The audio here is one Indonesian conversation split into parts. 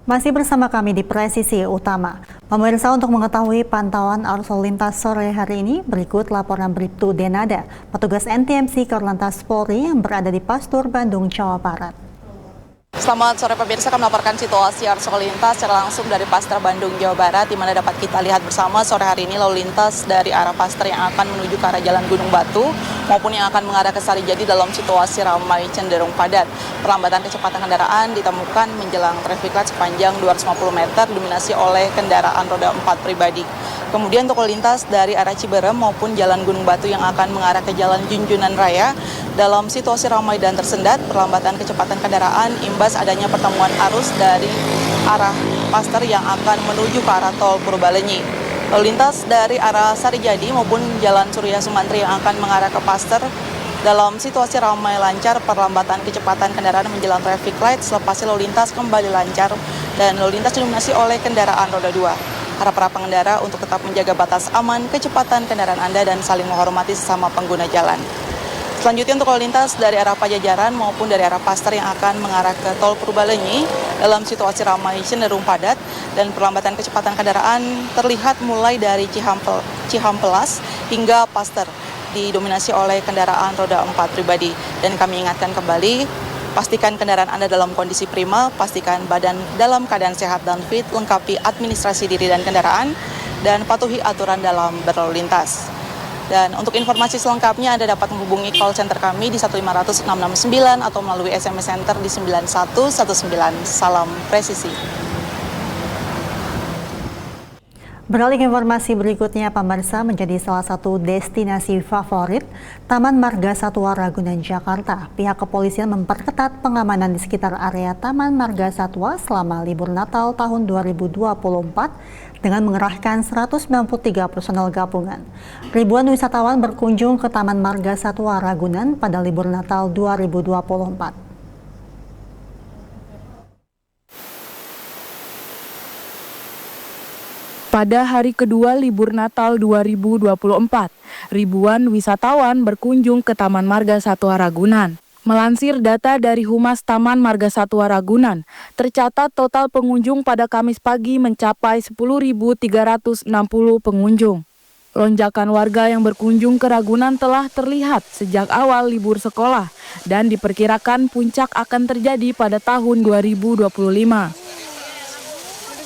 Masih bersama kami di Presisi Utama. Pemirsa, untuk mengetahui pantauan arus lalu lintas sore hari ini, berikut laporan Bribtu Denada, petugas NTMC Korlantas Polri yang berada di Pastur, Bandung, Jawa Barat. Selamat sore pemirsa, kami melaporkan situasi arus lalu lintas secara langsung dari Pasteur Bandung, Jawa Barat, di mana dapat kita lihat bersama sore hari ini lalu lintas dari arah Pasteur yang akan menuju ke arah Jalan Gunung Batu maupun yang akan mengarah ke Sarijadi dalam situasi ramai cenderung padat. Perlambatan kecepatan kendaraan ditemukan menjelang traffic light sepanjang 250 meter didominasi oleh kendaraan roda 4 pribadi. Kemudian untuk lalu lintas dari arah Ciberem maupun Jalan Gunung Batu yang akan mengarah ke Jalan Junjunan Raya dalam situasi ramai dan tersendat, perlambatan kecepatan kendaraan imbas adanya pertemuan arus dari arah Pasteur yang akan menuju ke arah tol Purbalenyi. Lalu lintas dari arah Sarijadi maupun Jalan Surya Sumantri yang akan mengarah ke Pasteur dalam situasi ramai lancar, perlambatan kecepatan kendaraan menjelang traffic light selepas lalu lintas kembali lancar dan lalu lintas didominasi oleh kendaraan roda 2. Harap para pengendara untuk tetap menjaga batas aman kecepatan kendaraan Anda dan saling menghormati sesama pengguna jalan. Selanjutnya untuk lalu lintas dari arah Pajajaran maupun dari arah Pasteur yang akan mengarah ke tol Purbalenyi dalam situasi ramai cenderung padat dan perlambatan kecepatan kendaraan terlihat mulai dari Cihampelas hingga Pasteur didominasi oleh kendaraan roda 4 pribadi. Dan kami ingatkan kembali, pastikan kendaraan Anda dalam kondisi prima, pastikan badan dalam keadaan sehat dan fit, lengkapi administrasi diri dan kendaraan, dan patuhi aturan dalam berlalu lintas. Dan untuk informasi selengkapnya Anda dapat menghubungi call center kami di 1500669 atau melalui SMS center di 9119. Salam presisi. Beralih ke informasi berikutnya, pemirsa, menjadi salah satu destinasi favorit Taman Marga Satwa Ragunan, Jakarta. Pihak kepolisian memperketat pengamanan di sekitar area Taman Marga Satwa selama libur Natal tahun 2024 dengan mengerahkan 193 personel gabungan. Ribuan wisatawan berkunjung ke Taman Marga Satwa Ragunan pada libur Natal 2024. Pada hari kedua libur Natal 2024, ribuan wisatawan berkunjung ke Taman Marga Satwa Ragunan. Melansir data dari Humas Taman Marga Satwa Ragunan, tercatat total pengunjung pada Kamis pagi mencapai 10.360 pengunjung. Lonjakan warga yang berkunjung ke Ragunan telah terlihat sejak awal libur sekolah dan diperkirakan puncak akan terjadi pada tahun 2025.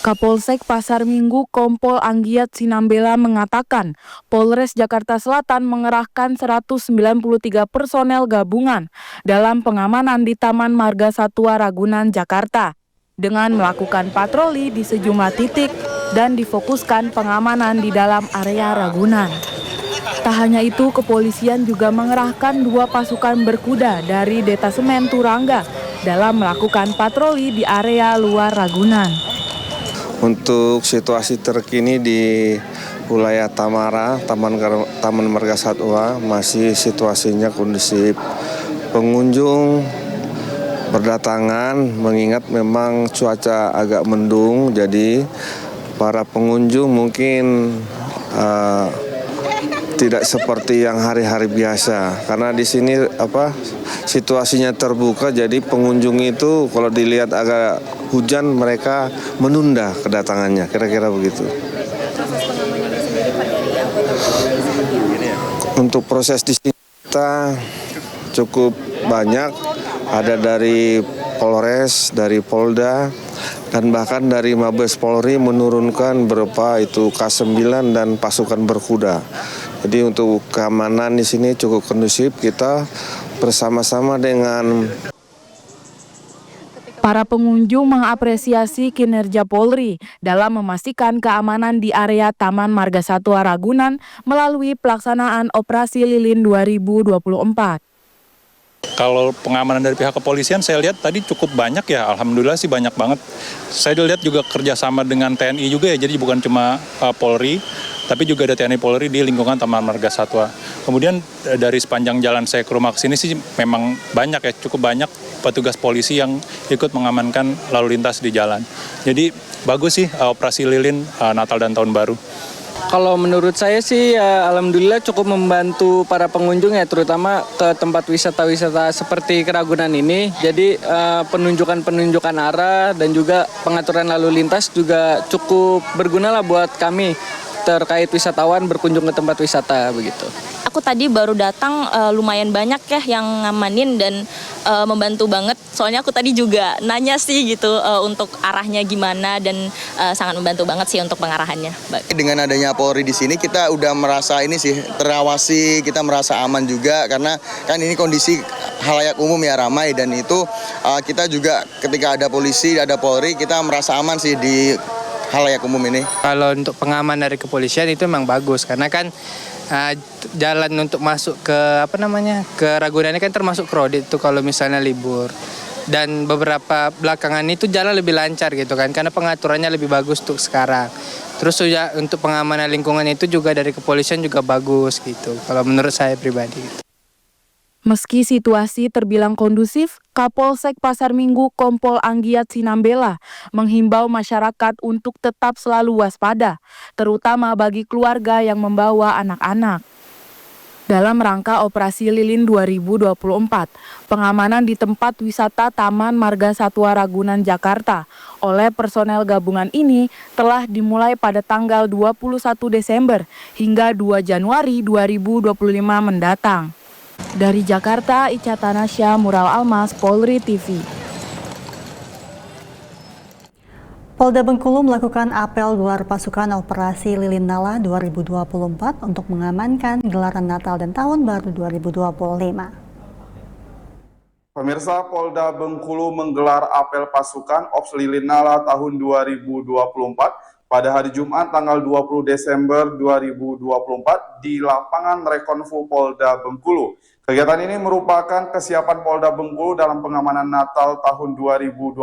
Kapolsek Pasar Minggu Kompol Anggiat Sinambela mengatakan Polres Jakarta Selatan mengerahkan 193 personel gabungan dalam pengamanan di Taman Marga Satwa Ragunan, Jakarta dengan melakukan patroli di sejumlah titik dan difokuskan pengamanan di dalam area Ragunan. Tak hanya itu, kepolisian juga mengerahkan 2 pasukan berkuda dari Detasemen Turangga dalam melakukan patroli di area luar Ragunan. Untuk situasi terkini di wilayah Tamara, Taman Marga Satwa, masih situasinya kondusif. Pengunjung berdatangan mengingat memang cuaca agak mendung, jadi para pengunjung mungkin tidak seperti yang hari-hari biasa. Karena di sini situasinya terbuka, jadi pengunjung itu kalau dilihat agak hujan mereka menunda kedatangannya, kira-kira begitu. Proses pengamanannya sendiri Pak dari anggota Polri seperti apa? Untuk proses di sini kita cukup banyak, ada dari Polres, dari Polda, dan bahkan dari Mabes Polri menurunkan berupa itu K9 dan pasukan berkuda. Jadi untuk keamanan di sini cukup kondusif, kita bersama-sama dengan para pengunjung mengapresiasi kinerja Polri dalam memastikan keamanan di area Taman Marga Satwa Ragunan melalui pelaksanaan Operasi Lilin 2024. Kalau pengamanan dari pihak kepolisian saya lihat tadi cukup banyak ya, alhamdulillah sih banyak banget. Saya lihat juga kerjasama dengan TNI juga ya, jadi bukan cuma Polri, tapi juga ada TNI Polri di lingkungan Taman Marga Satwa. Kemudian dari sepanjang jalan saya ke rumah kesini sih memang banyak ya, cukup banyak petugas polisi yang ikut mengamankan lalu lintas di jalan. Jadi bagus sih operasi lilin Natal dan Tahun Baru. Kalau menurut saya sih ya, alhamdulillah cukup membantu para pengunjung ya, terutama ke tempat wisata-wisata seperti ke Ragunan ini. Jadi penunjukan arah dan juga pengaturan lalu lintas juga cukup berguna lah buat kami terkait wisatawan berkunjung ke tempat wisata begitu. Aku tadi baru datang, lumayan banyak ya yang ngamanin dan membantu banget. Soalnya aku tadi juga nanya sih gitu untuk arahnya gimana dan sangat membantu banget sih untuk pengarahannya. Dengan adanya Polri di sini kita udah merasa ini sih terawasi, kita merasa aman juga karena kan ini kondisi halayak umum ya, ramai, dan itu kita juga ketika ada polisi, ada Polri, kita merasa aman sih di halayak umum ini. Kalau untuk pengaman dari kepolisian itu memang bagus karena kan jalan untuk masuk ke ke Ragunan ini kan termasuk crowded itu kalau misalnya libur. Dan beberapa belakangan itu jalan lebih lancar gitu kan karena pengaturannya lebih bagus untuk sekarang. Terus juga untuk pengamanan lingkungan itu juga dari kepolisian juga bagus gitu kalau menurut saya pribadi gitu. Meski situasi terbilang kondusif, Kapolsek Pasar Minggu Kompol Anggiat Sinambela menghimbau masyarakat untuk tetap selalu waspada, terutama bagi keluarga yang membawa anak-anak. Dalam rangka Operasi Lilin 2024, pengamanan di tempat wisata Taman Marga Satwa Ragunan, Jakarta oleh personel gabungan ini telah dimulai pada tanggal 21 Desember hingga 2 Januari 2025 mendatang. Dari Jakarta, Ica Tanasya, Mural Almas, Polri TV. Polda Bengkulu melakukan apel gelar pasukan Operasi Lilin Nala 2024 untuk mengamankan gelaran Natal dan Tahun Baru 2025. Pemirsa, Polda Bengkulu menggelar apel pasukan Ops Lilin Nala tahun 2024 pada hari Jumat tanggal 20 Desember 2024 di lapangan Rekonfu Polda Bengkulu. Kegiatan ini merupakan kesiapan Polda Bengkulu dalam pengamanan Natal tahun 2024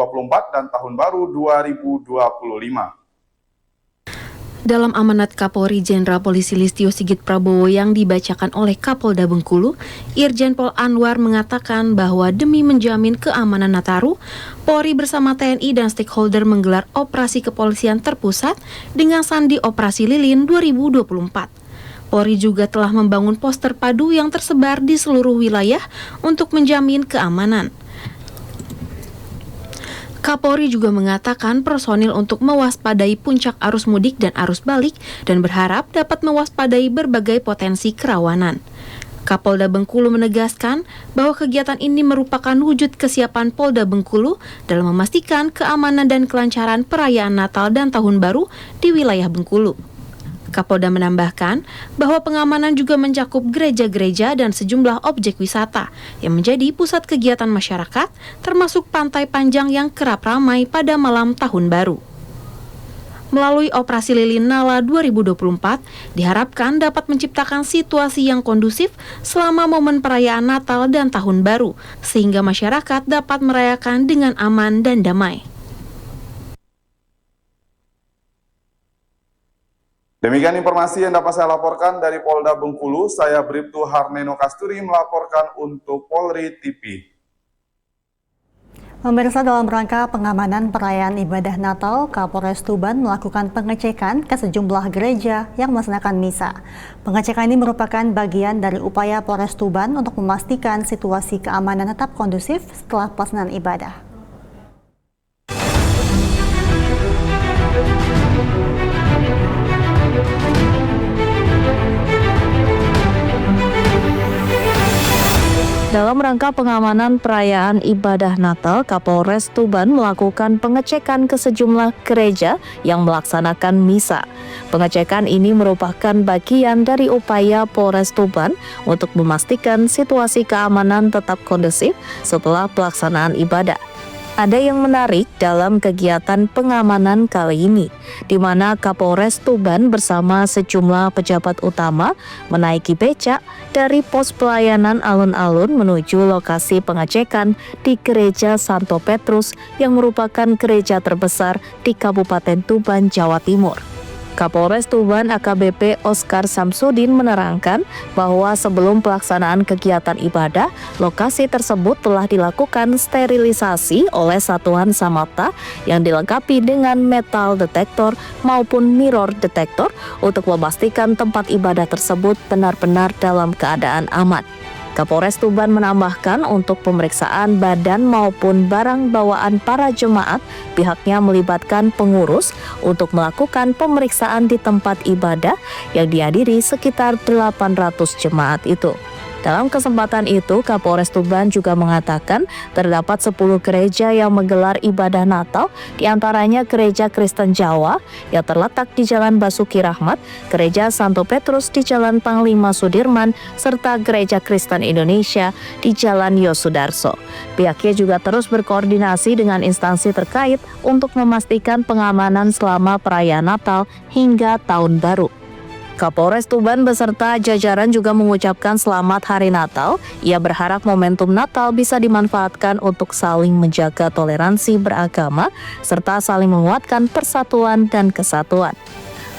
dan Tahun Baru 2025. Dalam amanat Kapolri Jenderal Polisi Listio Sigit Prabowo yang dibacakan oleh Kapolda Bengkulu, Irjen Pol Anwar mengatakan bahwa demi menjamin keamanan Nataru, Polri bersama TNI dan stakeholder menggelar operasi kepolisian terpusat dengan sandi Operasi Lilin 2024. Polri juga telah membangun poster padu yang tersebar di seluruh wilayah untuk menjamin keamanan. Kapolri juga mengatakan personil untuk mewaspadai puncak arus mudik dan arus balik dan berharap dapat mewaspadai berbagai potensi kerawanan. Kapolda Bengkulu menegaskan bahwa kegiatan ini merupakan wujud kesiapan Polda Bengkulu dalam memastikan keamanan dan kelancaran perayaan Natal dan Tahun Baru di wilayah Bengkulu. Kapolda menambahkan bahwa pengamanan juga mencakup gereja-gereja dan sejumlah objek wisata yang menjadi pusat kegiatan masyarakat, termasuk Pantai Panjang yang kerap ramai pada malam Tahun Baru. Melalui Operasi Lilin Nala 2024, diharapkan dapat menciptakan situasi yang kondusif selama momen perayaan Natal dan Tahun Baru, sehingga masyarakat dapat merayakan dengan aman dan damai. Demikian informasi yang dapat saya laporkan dari Polda Bengkulu. Saya Bribtu Harneno Kasturi melaporkan untuk Polri TV. Pemirsa, dalam rangka pengamanan perayaan ibadah Natal, Kapolres Tuban melakukan pengecekan ke sejumlah gereja yang melaksanakan misa. Pengecekan ini merupakan bagian dari upaya Polres Tuban untuk memastikan situasi keamanan tetap kondusif setelah pelaksanaan ibadah. Dalam rangka pengamanan perayaan ibadah Natal, Kapolres Tuban melakukan pengecekan ke sejumlah gereja yang melaksanakan misa. Pengecekan ini merupakan bagian dari upaya Polres Tuban untuk memastikan situasi keamanan tetap kondusif setelah pelaksanaan ibadah. Ada yang menarik dalam kegiatan pengamanan kali ini, di mana Kapolres Tuban bersama sejumlah pejabat utama menaiki becak dari pos pelayanan alun-alun menuju lokasi pengecekan di Gereja Santo Petrus yang merupakan gereja terbesar di Kabupaten Tuban, Jawa Timur. Kapolres Tuban AKBP Oscar Samsudin menerangkan bahwa sebelum pelaksanaan kegiatan ibadah, lokasi tersebut telah dilakukan sterilisasi oleh satuan Samapta yang dilengkapi dengan metal detektor maupun mirror detektor untuk memastikan tempat ibadah tersebut benar-benar dalam keadaan aman. Kapolres Tuban menambahkan untuk pemeriksaan badan maupun barang bawaan para jemaat, pihaknya melibatkan pengurus untuk melakukan pemeriksaan di tempat ibadah yang dihadiri sekitar 800 jemaat itu. Dalam kesempatan itu, Kapolres Tuban juga mengatakan terdapat 10 gereja yang menggelar ibadah Natal, diantaranya Gereja Kristen Jawa yang terletak di Jalan Basuki Rahmat, Gereja Santo Petrus di Jalan Panglima Sudirman, serta Gereja Kristen Indonesia di Jalan Yosudarso. Pihaknya juga terus berkoordinasi dengan instansi terkait untuk memastikan pengamanan selama perayaan Natal hingga Tahun Baru. Kapolres Tuban beserta jajaran juga mengucapkan selamat Hari Natal. Ia berharap momentum Natal bisa dimanfaatkan untuk saling menjaga toleransi beragama serta saling menguatkan persatuan dan kesatuan.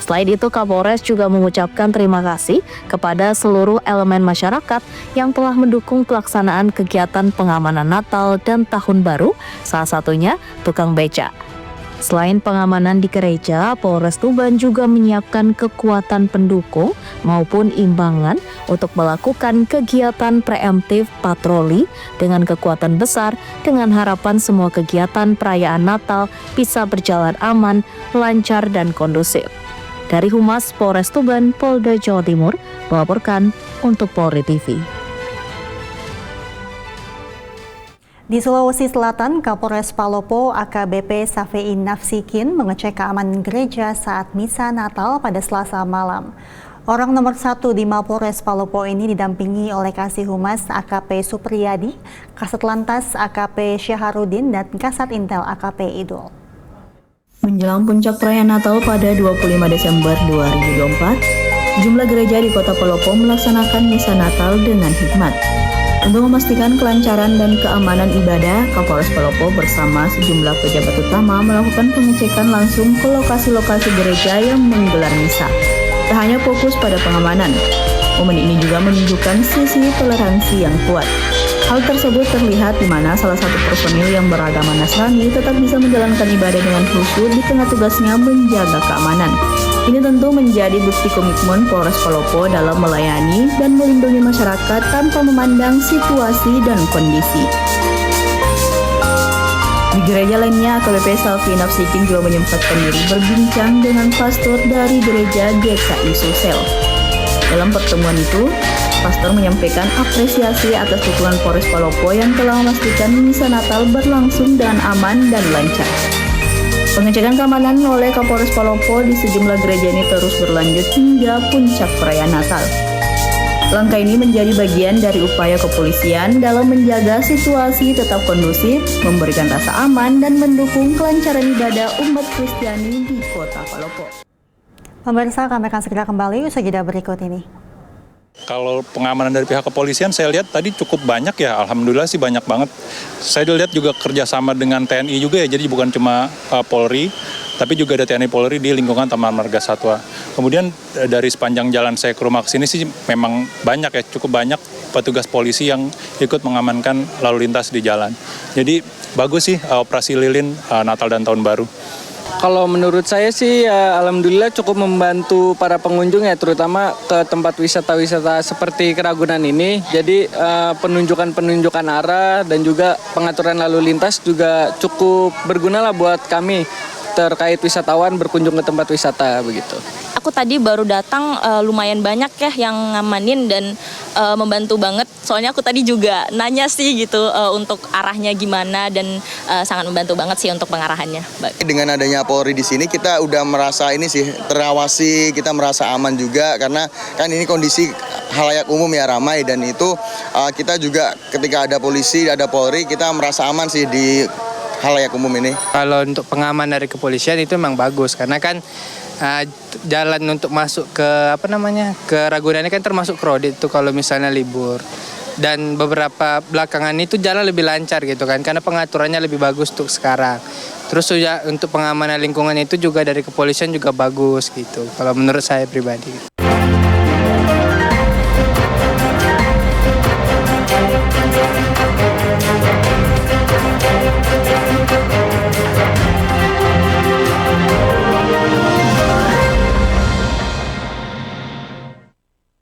Selain itu, Kapolres juga mengucapkan terima kasih kepada seluruh elemen masyarakat yang telah mendukung pelaksanaan kegiatan pengamanan Natal dan Tahun Baru, salah satunya tukang beca. Selain pengamanan di gereja, Polres Tuban juga menyiapkan kekuatan pendukung maupun imbangan untuk melakukan kegiatan preemptif patroli dengan kekuatan besar dengan harapan semua kegiatan perayaan Natal bisa berjalan aman, lancar, dan kondusif. Dari Humas Polres Tuban, Polda Jawa Timur, melaporkan untuk Polri TV. Di Sulawesi Selatan, Kapolres Palopo AKBP Safein Nafsikin mengecek keamanan gereja saat misa Natal pada Selasa malam. Orang nomor 1 di Mapolres Palopo ini didampingi oleh Kasih Humas AKP Supriyadi, Kasat Lantas AKP Syaharudin, dan Kasat Intel AKP Idul. Menjelang puncak perayaan Natal pada 25 Desember 2024, jumlah gereja di Kota Palopo melaksanakan misa Natal dengan hikmat. Untuk memastikan kelancaran dan keamanan ibadah, Kapolres Palopo bersama sejumlah pejabat utama melakukan pengecekan langsung ke lokasi-lokasi gereja yang menggelar misa. Tak hanya fokus pada pengamanan, momen ini juga menunjukkan sisi toleransi yang kuat. Hal tersebut terlihat di mana salah satu personil yang beragama Nasrani tetap bisa menjalankan ibadah dengan khusyuk di tengah tugasnya menjaga keamanan. Ini tentu menjadi bukti komitmen Polres Palopo dalam melayani dan melindungi masyarakat tanpa memandang situasi dan kondisi. Di gereja lainnya, AKBP Safein Nafsikin juga menyempatkan diri berbincang dengan pastor dari gereja GKI Sulsel. Dalam pertemuan itu, pastor menyampaikan apresiasi atas dukungan Polres Palopo yang telah memastikan misa Natal berlangsung dengan aman dan lancar. Pengecekan keamanan oleh Kapolres Palopo di sejumlah gereja ini terus berlanjut hingga puncak perayaan Natal. Langkah ini menjadi bagian dari upaya kepolisian dalam menjaga situasi tetap kondusif, memberikan rasa aman, dan mendukung kelancaran ibadah umat Kristiani di Kota Palopo. Pemirsa, kami akan segera kembali usai jeda berikut ini. Kalau pengamanan dari pihak kepolisian saya lihat tadi cukup banyak ya, alhamdulillah sih banyak banget. Saya lihat juga kerjasama dengan TNI juga ya, jadi bukan cuma Polri, tapi juga ada TNI Polri di lingkungan Taman Marga Satwa. Kemudian dari sepanjang jalan saya ke rumah ke sini sih memang banyak ya, cukup banyak petugas polisi yang ikut mengamankan lalu lintas di jalan. Jadi bagus sih operasi lilin Natal dan Tahun Baru. Kalau menurut saya sih alhamdulillah cukup membantu para pengunjung ya, terutama ke tempat wisata-wisata seperti Keragunan ini. Jadi penunjukan arah dan juga pengaturan lalu lintas juga cukup berguna lah buat kami terkait wisatawan berkunjung ke tempat wisata begitu. Aku tadi baru datang, lumayan banyak ya yang ngamanin dan membantu banget. Soalnya aku tadi juga nanya sih gitu untuk arahnya gimana, dan sangat membantu banget sih untuk pengarahannya. Dengan adanya Polri di sini kita udah merasa ini sih terawasi, kita merasa aman juga karena kan ini kondisi halayak umum ya, ramai, dan itu kita juga ketika ada polisi, ada Polri, kita merasa aman sih di halayak umum ini. Kalau untuk pengaman dari kepolisian itu memang bagus karena kan jalan untuk masuk ke ke Ragunan ini kan termasuk crowded tuh kalau misalnya libur. Dan beberapa belakangan itu jalan lebih lancar gitu kan, karena pengaturannya lebih bagus untuk sekarang. Terus juga untuk pengamanan lingkungan itu juga dari kepolisian juga bagus gitu. Kalau menurut saya pribadi.